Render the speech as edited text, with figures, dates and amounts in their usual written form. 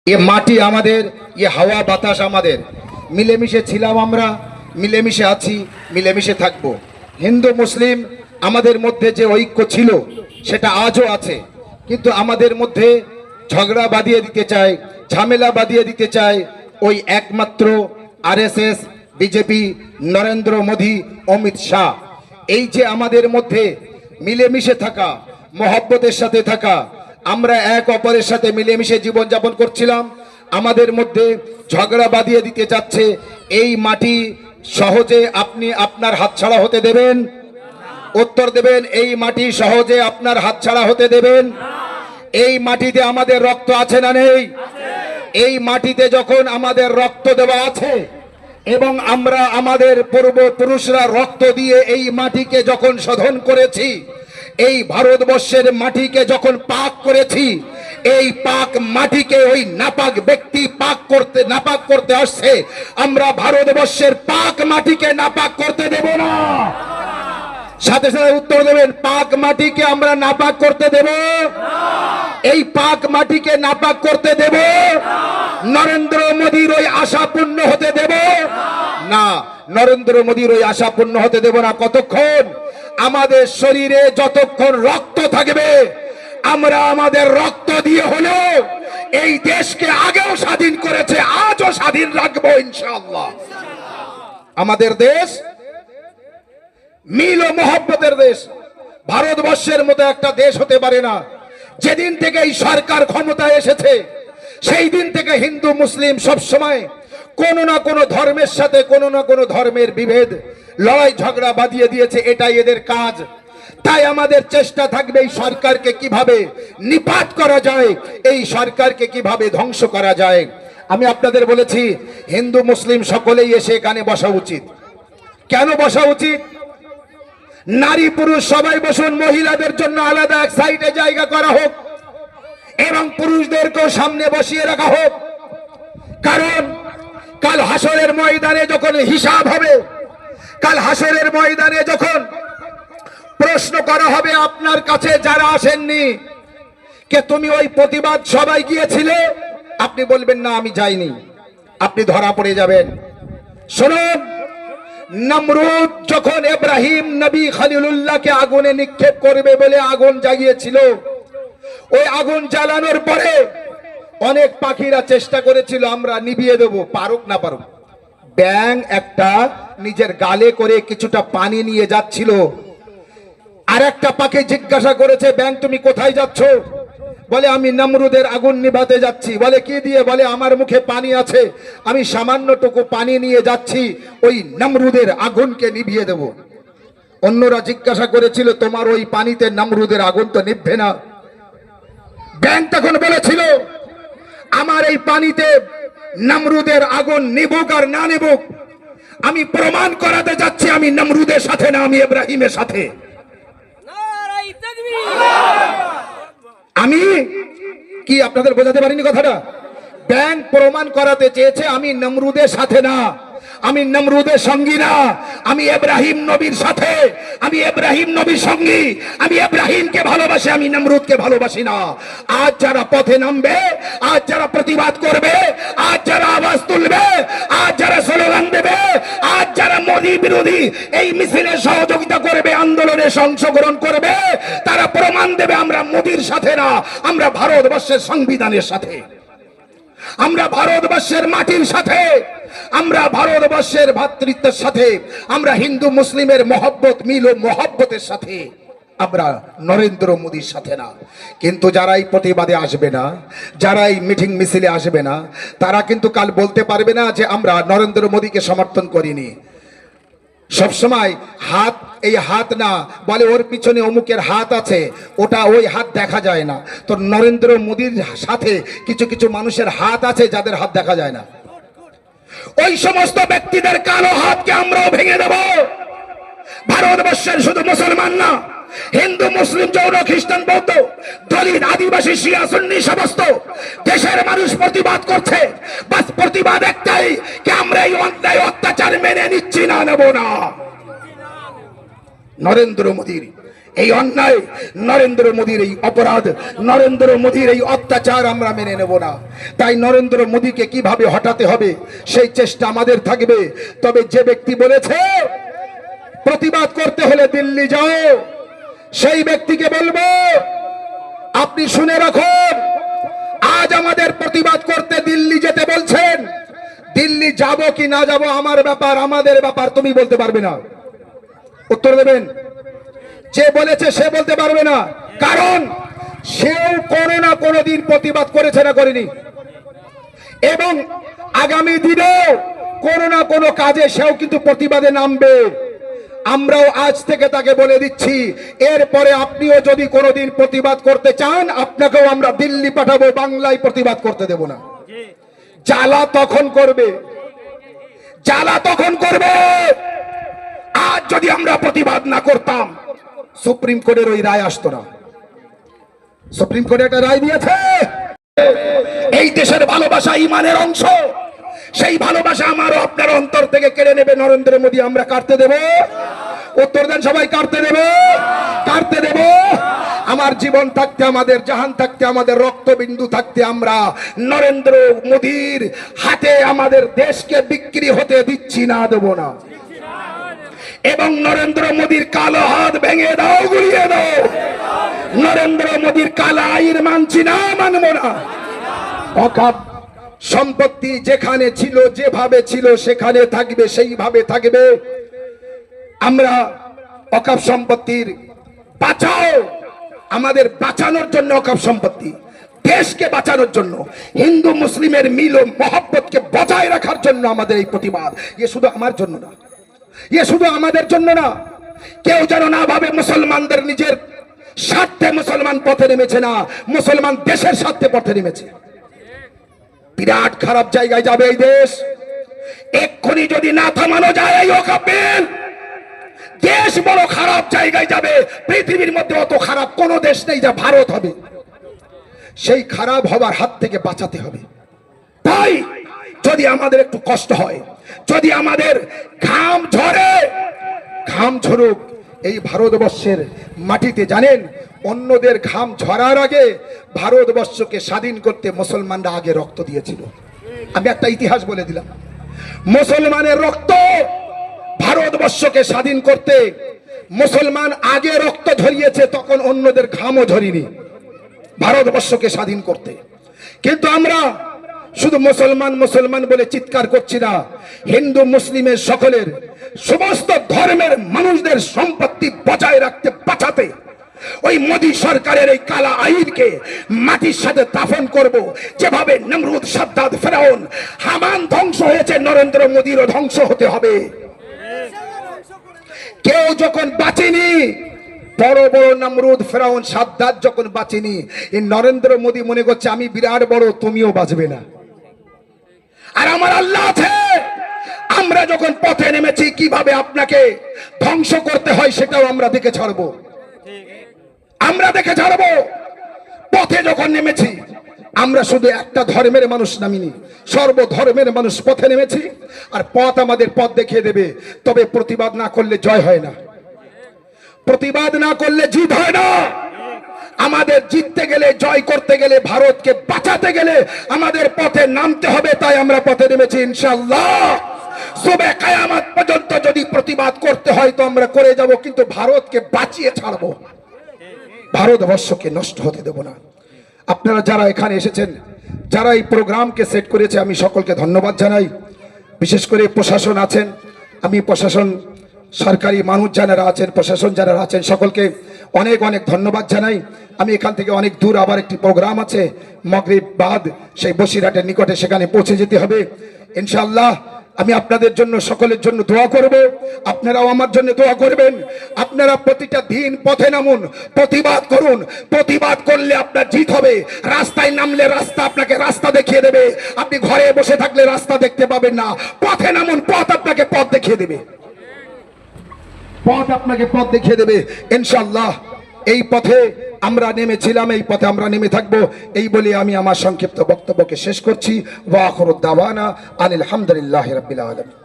ये माटी आमादेर, ये हावा बातास आमादेर, मिलेमिशे छिलाम आमरा, मिलेमिशे आछि, मिलेमिशे थाकबो। हिंदू मुस्लिम आमादेर मध्य जे ऐक्य छिलो सेटा आजो आछे, किन्तु आमादेर मध्य झगड़ा बादिये दिते चाय, झमेला बादिये दिते चाय ओई एकमात्र आरएसएस, बीजेपी, नरेंद्र मोदी, अमित शाह। এই যে আমাদের মধ্যে মিলেমিশে থাকা, মহব্বতের সাথে থাকা, আমরা এক অপরের সাথে মিলেমিশে জীবন যাপন করছিলাম, আমাদের মধ্যে ঝগড়া বাঁধিয়ে দিতে যাচ্ছে। এই মাটি সহজে আপনি আপনার হাতছাড়া হতে দেবেন? উত্তর দেবেন, এই মাটি সহজে আপনার হাতছাড়া হতে দেবেন? এই মাটিতে আমাদের রক্ত আছে না নেই? এই মাটিতে যখন আমাদের রক্ত দেওয়া আছে এবং আমরা আমাদের পূর্বপুরুষরা রক্ত দিয়ে এই মাটিকে যখন শোধন করেছি, এই ভারতবর্ষের মাটিকে যখন পাক করেছি, এই পাক মাটিকে ওই নাপাক ব্যক্তি নাপাক করতে আসছে, আমরা ভারতবর্ষের পাক মাটিকে নাপাক করতে দেব না। সাথে সাথে উত্তর দেবেন, পাক মাটিকে আমরা নাপাক করতে দেব? এই পাক মাটিকে নাপাক করতে দেব? নরেন্দ্র মোদীর ওই আশা পূর্ণ হতে দেব না। নরেন্দ্র মোদীর ওই আশা পূর্ণ হতে দেব না। কতক্ষণ? আমাদের শরীরে যতক্ষণ রক্ত থাকবে, আমরা আমাদের রক্ত দিয়ে হলো এই দেশকে আগেও স্বাধীন করেছে, আজও স্বাধীন রাখবো ইনশাআল্লাহ। আমাদের দেশ মিল ও মহব্বতের দেশ। ভারতবর্ষের মতো একটা দেশ হতে পারে না। যেদিন থেকে এই সরকার ক্ষমতায় এসেছে, সেই দিন থেকে হিন্দু মুসলিম সব সময় কোন না কোন ধর্মের সাথে কোন না কোন ধর্মের বিভেদ, লড়াই ঝগড়া বাঁধিয়ে দিয়েছে। এটাই এদের কাজ। তাই আমাদের চেষ্টা থাকবে এই সরকারকে কিভাবে নিপাত করা যায়, এই সরকারকে কিভাবে ধ্বংস করা যায়। আমি আপনাদের বলেছি, হিন্দু মুসলিম সকলেই এসে এখানে বসা উচিত। কেন বসা উচিত? নারী পুরুষ সবাই বসুন, মহিলাদের জন্য আলাদা এক সাইডে জায়গা করা হোক এবং পুরুষদেরকেও সামনে বসিয়ে রাখা হোক। কারণ কাল হাসরের ময়দানে যখন হিসাব হবে, কাল হাসরের ময়দানে যখন প্রশ্ন করা হবে আপনার কাছে যারা আসেননি, কে তুমি ওই প্রতিবাদ সবাই গিয়েছিলে? আপনি বলবেন না আমি যাইনি, আপনি ধরা পড়ে যাবেন। শুনুন, নমরুদ যখন ইব্রাহিম নবী খলিলুল্লাহকে আগুনে নিক্ষেপ করবে বলে আগুন জ্বালিয়েছিল, ওই আগুন জ্বালানোর পরে অনেক পাখিরা চেষ্টা করেছিল আমরা নিভিয়ে দেব, পারুক না পারুক। ব্যাঙ একটা নিজের গালে করে কিছুটা পানি নিয়ে যাচ্ছিল, আর একটা পাখি জিজ্ঞাসা করেছে, ব্যাঙ তুমি কোথায় যাচ্ছ? বলে আমি নমরুদের আগুন নিভাতে যাচ্ছি। বলে কি দিয়ে? বলে আমার মুখে পানি আছে, আমি সামান্যটুকু পানি নিয়ে যাচ্ছি, ওই নমরুদের আগুনকে নিভিয়ে দেব। অন্যরা জিজ্ঞাসা করেছিল, তোমার ওই পানিতে নমরুদের আগুন তো নিভবে না। ব্যাঙ তখন বলেছিল, আমার এই পানিতে নমরুদের আগুন নিভুক আর না নিভুক, আমি প্রমাণ করাতে যাচ্ছি আমি নমরুদের সাথে না, আমি ইব্রাহিমের সাথে। আমি কি আপনাদের বোঝাতে পারিনি কথাটা? ব্যাঙ প্রমাণ করাতে চেয়েছে আমি নমরুদের সাথে না, আমি নমরুদের সঙ্গী না, আমি ইব্রাহিম নবীর সাথে, আমি ইব্রাহিম নবীর সঙ্গী, আমি ইব্রাহিমকে ভালোবাসি, আমি নমরুদকে ভালোবাসি না। আজ যারা পথে নামবে, আজ যারা প্রতিবাদ করবে, আজ যারা আওয়াজ তুলবে, আজ যারা স্লোগান দেবে, আজ যারা মোদী বিরোধী এই মিছিলে সহযোগিতা করবে, আন্দোলনে অংশগ্রহণ করবে, তারা প্রমাণ দেবে আমরা মোদীর সাথে না, আমরা ভারতবর্ষের সংবিধানের সাথে, আমরা ভারতবর্ষের মাটির সাথে, আমরা ভারতবর্ষের ভ্রাতৃত্বের সাথে, আমরা হিন্দু মুসলিমের মহব্বত, মিল ও মহব্বতের সাথে, আমরা নরেন্দ্র মোদীর সাথে না। কিন্তু যারা এই প্রতিবাদে আসবে না, যারা এই মিটিং মিছিলে আসবে না, তারা কিন্তু কাল বলতে পারবে না যে আমরা নরেন্দ্র মোদীকে সমর্থন করিনি। সবসময় হাত, এই হাত না বলে ওর পিছনে অমুকের হাত আছে, ওটা ওই হাত দেখা যায় না। তো নরেন্দ্র মোদীর সাথে কিছু কিছু মানুষের হাত আছে যাদের হাত দেখা যায় না। ওই সমস্ত ব্যক্তিদের কালো হাতকে আমরাও ভেঙে দেব। ভারতবর্ষের শুধু মুসলমান না, হিন্দু মুসলিম জৈন খ্রিস্টান বৌদ্ধ দলিত আদিবাসী শিয়া সুন্নি সমস্ত দেশের মানুষ প্রতিবাদ করছে। বাস প্রতিবাদ একটাই, যে আমরা এই অন্যায় অত্যাচার মেনে নিচ্ছি না, নেব না। নরেন্দ্র মোদীর এই অন্যায়, নরেন্দ্র মোদীর এই অপরাধ, নরেন্দ্র মোদীর এই অত্যাচার আমরা মেনে নেব না। তাই নরেন্দ্র মোদীকে কিভাবে হটাতে হবে সেই চেষ্টা আমাদের থাকবে। তবে যে ব্যক্তি বলেছে প্রতিবাদ করতে হলে দিল্লি যাও, সেই ব্যক্তিকে বলবো আপনি শুনে রাখুন, আজ আমাদের প্রতিবাদ করতে দিল্লি যেতে বলছেন, দিল্লি যাব কি না যাব আমার ব্যাপার, আমাদের ব্যাপার, তুমি বলতে পারবে না। উত্তর দেবেন? যে বলেছে সে বলতে পারবে না, কারণ সেও কোনো না কোনো দিন প্রতিবাদ করেছে না করেনি, এবং আগামী দিনেও কোনো না কোনো কাজে সেও কিন্তু প্রতিবাদে নামবে। আমরাও আজ থেকে তাকে বলে দিচ্ছি, এরপরে আপনিও যদি কোনোদিন প্রতিবাদ করতে চান, আপনাকেও আমরা দিল্লি পাঠাবো, বাংলায় প্রতিবাদ করতে দেব না। জ্বালা তখন করবে, জ্বালা তখন করবে। আজ যদি আমরা প্রতিবাদ না করতাম, সুপ্রিম কোর্টের ওই রায় আসতো না। সুপ্রিম কোর্ট একটা রায় দিয়েছে, এই দেশের ভালোবাসা ইমানের অংশ, সেই ভালোবাসা আমারও আপনার অন্তর থেকে কেড়ে নেবে নরেন্দ্র মোদী। আমরা কাটতে দেব? উত্তর দেন সবাই, কাটতে দেব? কাটতে দেব? আমার জীবন থাকতে, আমাদের জাহান থাকতে, আমাদের রক্তবিন্দু থাকতে আমরা নরেন্দ্র মোদীর হাতে আমাদের দেশকে বিক্রি হতে দিচ্ছি না, দেব না। এবং নরেন্দ্র মোদীর কালো হাত ভেঙে দাও, গুলিয়ে দাও। নরেন্দ্র মোদীর কালা আইন মানছি না, মানব না। অকাপ সম্পত্তি যেখানে ছিল, যেভাবে ছিল সেখানে থাকবে, সেইভাবে থাকবে। আমরা অকাপ সম্পত্তির বাঁচাও, আমাদের বাঁচানোর জন্য অকাপ সম্পত্তি, দেশকে বাঁচানোর জন্য, হিন্দু মুসলিমের মিল ও মহব্বতকে বজায় রাখার জন্য আমাদের এই প্রতিবাদ। এ শুধু আমার জন্য না, এ শুধু আমাদের জন্য না। কেউ যেন না ভাবে মুসলমানদের নিজের স্বার্থে মুসলমান পথে নেমেছে, না, মুসলমান দেশের স্বার্থে পথে নেমেছে। বিরাট খারাপ জায়গায় যাবে এই দেশ, এক্ষুনি যদি না থামানো যায় এই ওয়াকাবিল, দেশ বড় খারাপ জায়গায় যাবে। পৃথিবীর মধ্যে অত খারাপ কোন দেশ নেই যা ভারত হবে। সেই খারাপ হবার হাত থেকে বাঁচাতে হবে। তাই যদি আমাদের একটু কষ্ট হয়, যদি আমাদের ঘাম ঝরে, ঘাম ঝরুক এই ভারতবর্ষের মাটিতে। জানেন, অন্যদের ঘাম ঝরার আগে ভারতবর্ষকে স্বাধীন করতে মুসলমানরা আগে রক্ত দিয়েছিল। আমি একটা ইতিহাস বলে দিলাম, মুসলমানের রক্ত ভারতবর্ষকে স্বাধীন করতে, মুসলমান আগে রক্ত ঝরিয়েছে, তখন অন্যদের ঘামও ঝরিনি ভারতবর্ষকে স্বাধীন করতে। কিন্তু আমরা শুধু মুসলমান মুসলমান বলে চিৎকার করছি না, হিন্দু মুসলিমের সকলের, সমস্ত ধর্মের মানুষদের সম্পত্তি বজায় রাখতে, বাঁচাতে ওই মোদী সরকারের এই কালা আইনকে মাটির সাথে দাফন করব। যেভাবে নমরুদ, সাদ্দাত, ফেরাউন, হামান ধ্বংস হয়েছে, নরেন্দ্র মোদীরও ধ্বংস হতে হবে। কেউ যখন বাঁচেনি, বড় বড় নমরুদ, ফেরাউন, সাদ্দাত যখন বাঁচেনি, এই নরেন্দ্র মোদী মনে করছে আমি বিরাট বড়, তুমিও বাঁচবে না। আর আমার আল্লাহ আছে। আমরা যখন পথে নেমেছি, কিভাবে আপনাকে ধ্বংস করতে হয় সেটাও আমরা দেখে ছাড়বো, আমরা দেখে ছাড়বো। পথে যখন নেমেছি, আমরা শুধু একটা ধর্মের মানুষ নামিনি, সর্বধর্মের মানুষ পথে নেমেছি। আর পথ আমাদের পথ দেখিয়ে দেবে। তবে প্রতিবাদ না করলে জয় হয় না, প্রতিবাদ না করলে জিত হয় না। আমাদের জিততে গেলে, জয় করতে গেলে, ভারতকে বাঁচাতে গেলে আমাদের পথে নামতে হবে। তাই আমরা পথে নেমেছি ইনশাআল্লাহ। সুবে কিয়ামত পর্যন্ত যদি প্রতিবাদ করতে হয় তো আমরা করে যাব, কিন্তু ভারতকে বাঁচিয়ে ছাড়বো, ভারতবর্ষকে নষ্ট হতে দেব না। আপনারা যারা এখানে এসেছেন, যারা এই প্রোগ্রামকে সেট করেছে, আমি সকলকে ধন্যবাদ জানাই। বিশেষ করে প্রশাসন আছেন, আমি প্রশাসন, সরকারি মানুষ যারা আছেন, প্রশাসন যারা আছেন, সকলকে অনেক অনেক ধন্যবাদ জানাই। আমি এখান থেকে অনেক দূর, আবার একটি প্রোগ্রাম আছে মাগরিব বাদ, সেই বসিরহাটের নিকটে, সেখানে পৌঁছে যেতে হবে ইনশাআল্লাহ। আমি আপনাদের জন্য, সকলের জন্য দোয়া করব, আপনারাও আমার জন্য দোয়া করবেন। আপনারা প্রতিটা দিন পথে নামুন, প্রতিবাদ করুন। প্রতিবাদ করলে আপনার জিত হবে। রাস্তায় নামলে রাস্তা আপনাকে রাস্তা দেখিয়ে দেবে, আপনি ঘরে বসে থাকলে রাস্তা দেখতে পাবেন না। পথে নামুন, পথ আপনাকে পথ দেখিয়ে দেবে, পথ আপনাকে পথ দেখিয়ে দেবে ইনশাআল্লাহ। এই পথে আমরা নেমেছিলাম, এই পথে আমরা নেমে থাকবো। এই বলে আমি আমার সংক্ষিপ্ত বক্তব্যকে শেষ করছি। ওয়া আখিরু দাওয়ানা আনিল হামদুলিল্লাহি রাব্বিল আলামিন।